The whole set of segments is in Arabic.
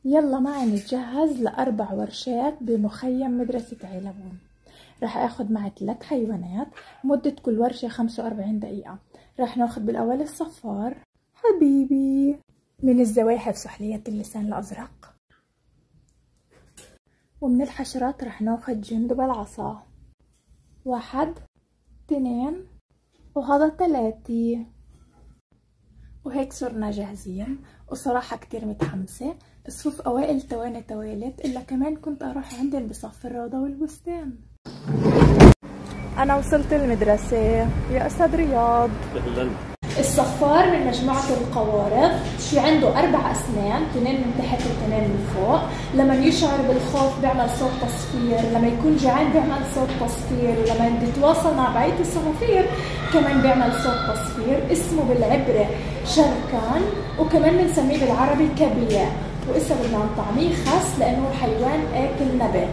يلا معي نتجهز ل4 ورشات بمخيم مدرسة علبون. رح اخد معي 3 حيوانات، مدة كل ورشة 45 دقيقة. رح ناخد بالاول الصفار حبيبي، من الزواحف سحلية اللسان الازرق، ومن الحشرات رح ناخد جندب العصا. 1 2 وهذا 3. وهيك صرنا جاهزين، وصراحة كتير متحمسة. صفوف أوائل توالت، إلا كمان كنت أروح عندهم بصف الروضة والبستان. أنا وصلت المدرسة يا أستاذ رياض. الصفار من مجموعة القوارض، شي عنده 4 أسنان، 2 من تحت و2 من فوق. لما يشعر بالخوف بيعمل صوت تصفير، لما يكون جوعان بيعمل صوت تصفير، ولما بده يتواصل مع بقية الصفافير كمان بيعمل صوت تصفير. اسمه بالعبرة شركان، وكمان بنسميه بالعربي كبياء، وإسا بدنا نطعميه خس لأنه حيوان آكل نبات.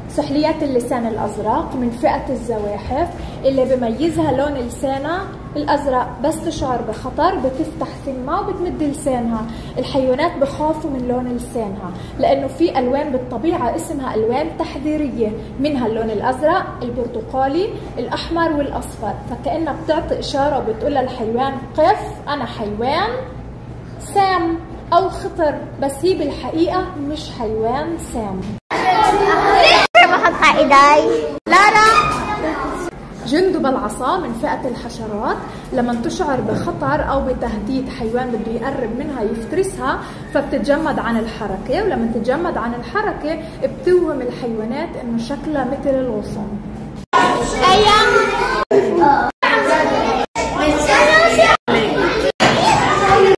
سحليات اللسان الأزرق من فئة الزواحف، اللي بميزها لون لسانها الأزرق. بس تشعر بخطر بتفتح فمها وبتمد لسانها. الحيوانات بخافوا من لون لسانها لأنه في ألوان بالطبيعة اسمها ألوان تحذيرية، منها اللون الأزرق، البرتقالي، الأحمر والأصفر. فكأنها بتعطي إشارة وبتقول للحيوان قف، أنا حيوان سام أو خطر، بس هي بالحقيقة مش حيوان سام. جندب العصا من فئة الحشرات، لما تشعر بخطر أو بتهديد حيوان بده يقرب منها يفترسها فبتتجمد عن الحركة، ولما تتجمد عن الحركة بتوهم الحيوانات إنه شكلها مثل الغصن.